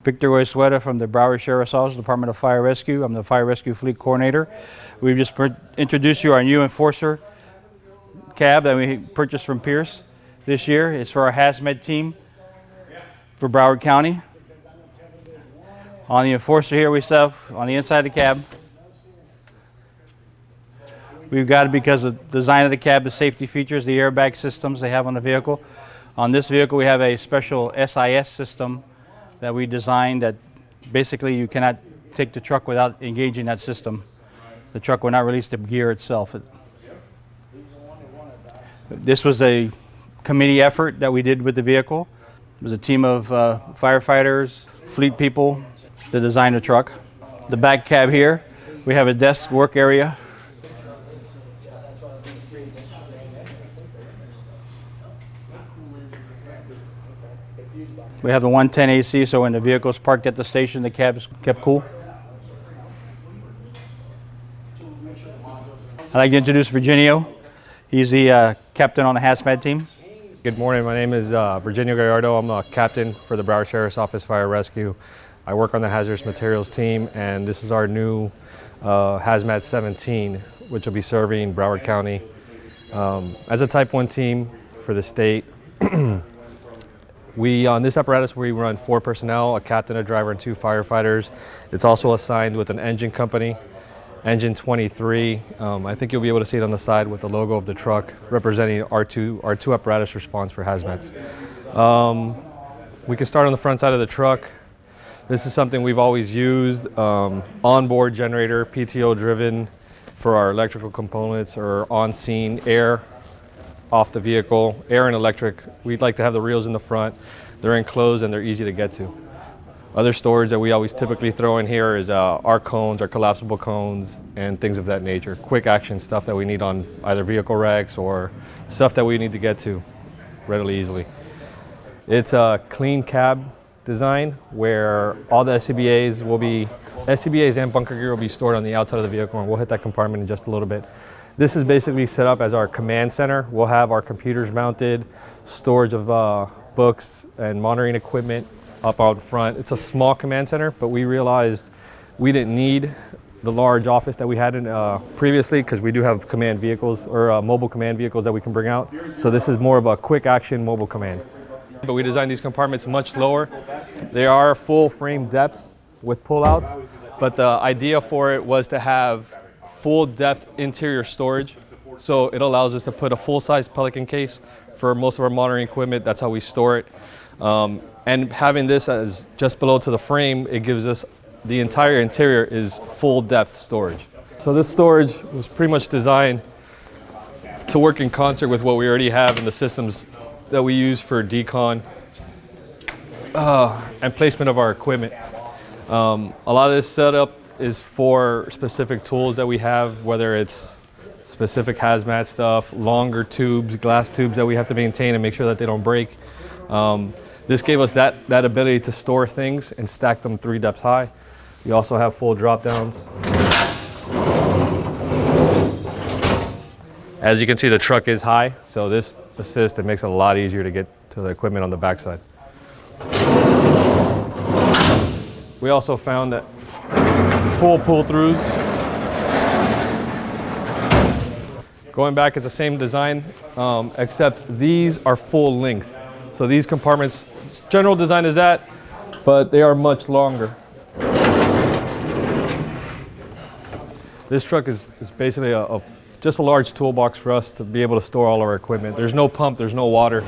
Victor Oisueta from the Broward Sheriff's Office, Department of Fire Rescue. I'm the Fire Rescue Fleet Coordinator. We've just introduced you our new Enforcer cab that we purchased from Pierce this year. It's for our hazmat team for Broward County. On the Enforcer here we have, on the inside of the cab, we've got it because of the design of the cab, the safety features, the airbag systems they have on the vehicle. On this vehicle we have a special SIS system that we designed that basically you cannot take the truck without engaging that system. The truck will not release the gear itself. This was a committee effort that we did with the vehicle. It was a team of firefighters, fleet people that designed the truck. The back cab here, we have a desk work area. We have the 110 AC, so when the vehicle is parked at the station, the cab is kept cool. I'd like to introduce Virginio. He's the captain on the hazmat team. Good morning, my name is Virginio Gallardo. I'm a captain for the Broward Sheriff's Office Fire Rescue. I work on the hazardous materials team, and this is our new Hazmat 17, which will be serving Broward County. As a Type 1 team for the state, on this apparatus we run 4 personnel, a captain, a driver, and 2 firefighters. It's also assigned with an engine company, Engine 23. I think you'll be able to see it on the side with the logo of the truck representing our two apparatus response for hazmats. We can start on the front side of the truck. This is something we've always used, onboard generator, PTO driven for our electrical components, or on-scene air off the vehicle, air and electric. We'd like to have the reels in the front. They're enclosed and they're easy to get to. Other storage that we always typically throw in here is our cones, our collapsible cones, and things of that nature. Quick action stuff that we need on either vehicle racks or stuff that we need to get to readily, easily. It's a clean cab design where all the SCBAs and bunker gear will be stored on the outside of the vehicle, and we'll hit that compartment in just a little bit. This is basically set up as our command center. We'll have our computers mounted, storage of books and monitoring equipment up out front. It's a small command center, but we realized we didn't need the large office that we had in previously, because we do have command vehicles, or mobile command vehicles that we can bring out. So this is more of a quick action mobile command. But we designed these compartments much lower. They are full frame depth with pullouts, but the idea for it was to have full depth interior storage. So it allows us to put a full-size Pelican case for most of our monitoring equipment. That's how we store it. And having this as just below to the frame, it gives us the entire interior is full depth storage. So this storage was pretty much designed to work in concert with what we already have in the systems that we use for decon and placement of our equipment. A lot of this setup is for specific tools that we have, whether it's specific hazmat stuff, longer tubes, glass tubes that we have to maintain and make sure that they don't break. This gave us that ability to store things and stack them 3 depths high. We also have full drop downs. As you can see, the truck is high, so this assist, it makes it a lot easier to get to the equipment on the backside. We also found that full pull-throughs. Going back, it's the same design, except these are full length. So these compartments, general design is that, but they are much longer. This truck is basically just a large toolbox for us to be able to store all our equipment. There's no pump, there's no water.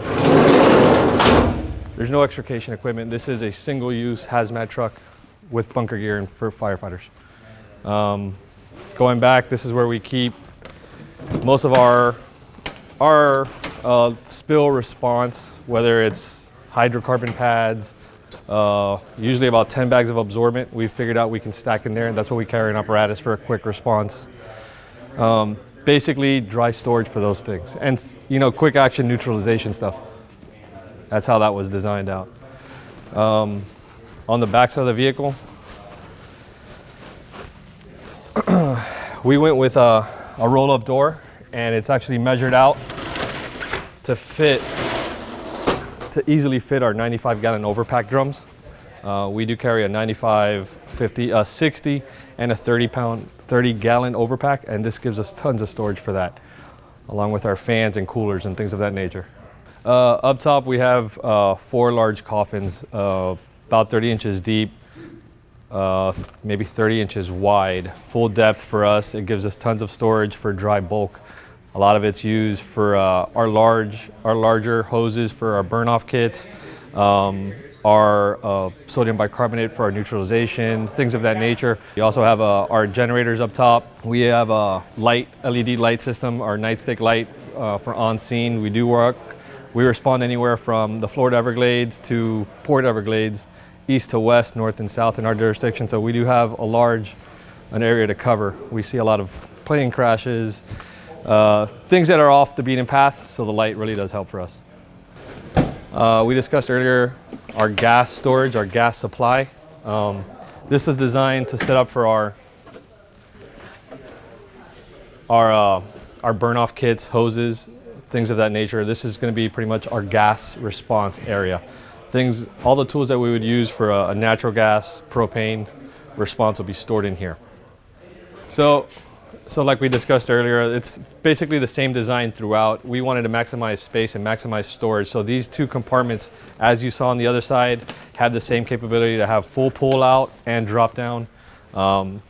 There's no extrication equipment. This is a single-use hazmat truck with bunker gear and for firefighters. Going back, this is where we keep most of our spill response, whether it's hydrocarbon pads, usually about 10 bags of absorbent. We figured out we can stack in there, and that's what we carry an apparatus for a quick response. Basically dry storage for those things, and quick action neutralization stuff. That's how that was designed out. On the backside of the vehicle, we went with a roll-up door, and it's actually measured out to easily fit our 95-gallon overpack drums. We do carry a 95, 50, 60, and a 30-gallon overpack, and this gives us tons of storage for that, along with our fans and coolers and things of that nature. Up top, we have 4 large coffins, about 30 inches deep, maybe 30 inches wide. Full depth for us. It gives us tons of storage for dry bulk. A lot of it's used for our larger hoses for our burn-off kits, our sodium bicarbonate for our neutralization, things of that nature. We also have our generators up top. We have a LED light system, our nightstick light for on-scene. We respond anywhere from the Florida Everglades to Port Everglades, east to west, north and south in our jurisdiction. So we do have an area to cover. We see a lot of plane crashes, things that are off the beaten path, so the light really does help for us. We discussed earlier our gas storage, our gas supply. This is designed to set up for our burn-off kits, hoses, things of that nature. This is going to be pretty much our gas response area. All the tools that we would use for a natural gas, propane response will be stored in here. So like we discussed earlier, it's basically the same design throughout. We wanted to maximize space and maximize storage. So these 2 compartments, as you saw on the other side, have the same capability to have full pull out and drop down.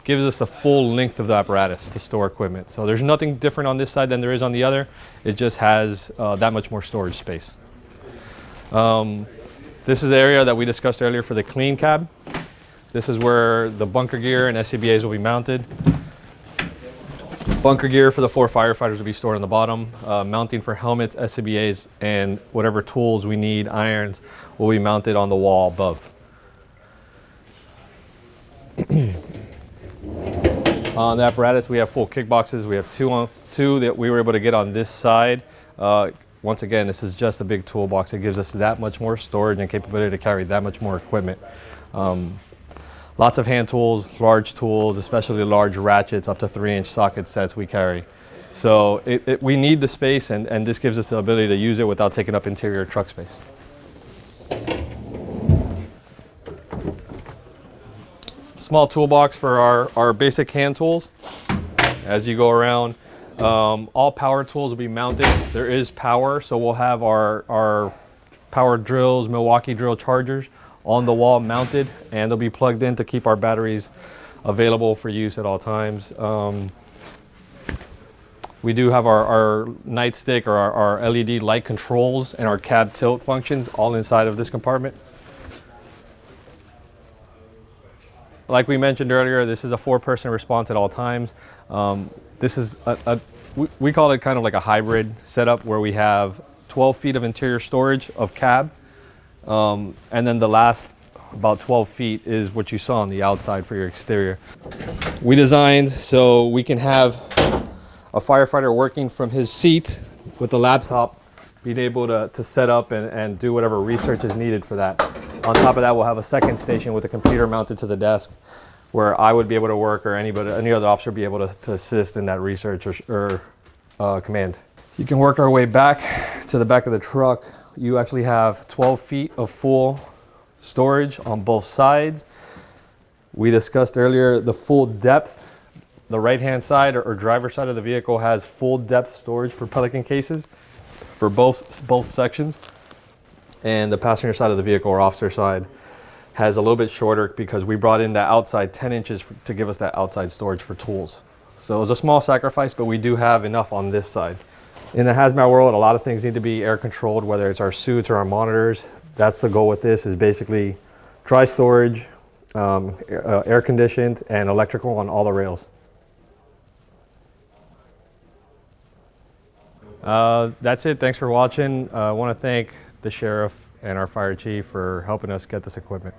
Gives us the full length of the apparatus to store equipment. So there's nothing different on this side than there is on the other. It just has that much more storage space. This is the area that we discussed earlier for the clean cab. This is where the bunker gear and SCBAs will be mounted. Bunker gear for the 4 firefighters will be stored on the bottom. Mounting for helmets, SCBAs, and whatever tools we need, irons, will be mounted on the wall above. On the apparatus, we have full kick boxes. We have two that we were able to get on this side. Once again, this is just a big toolbox. It gives us that much more storage and capability to carry that much more equipment. Lots of hand tools, large tools, especially large ratchets, up to 3-inch socket sets we carry. So we need the space, and this gives us the ability to use it without taking up interior truck space. Small toolbox for our basic hand tools. As you go around, all power tools will be mounted. There is power, so we'll have our power drills, Milwaukee drill chargers on the wall mounted, and they'll be plugged in to keep our batteries available for use at all times. We do have our nightstick or our LED light controls and our cab tilt functions all inside of this compartment. Like we mentioned earlier, this is a 4-person response at all times. This is we call it kind of like a hybrid setup where we have 12 feet of interior storage of cab, and then the last about 12 feet is what you saw on the outside for your exterior. We designed so we can have a firefighter working from his seat with the laptop, being able to set up and do whatever research is needed for that. On top of that, we'll have a second station with a computer mounted to the desk where I would be able to work, or any other officer be able to assist in that research or command. You can work our way back to the back of the truck. You actually have 12 feet of full storage on both sides. We discussed earlier the full depth. The right-hand side or driver's side of the vehicle has full depth storage for Pelican cases for both sections. And the passenger side of the vehicle or officer side has a little bit shorter because we brought in that outside 10 inches to give us that outside storage for tools. So it was a small sacrifice, but we do have enough on this side. In the hazmat world, a lot of things need to be air controlled, whether it's our suits or our monitors. That's the goal with this, is basically dry storage, air conditioned, and electrical on all the rails. That's it. Thanks for watching. I want to thank the sheriff and our fire chief for helping us get this equipment.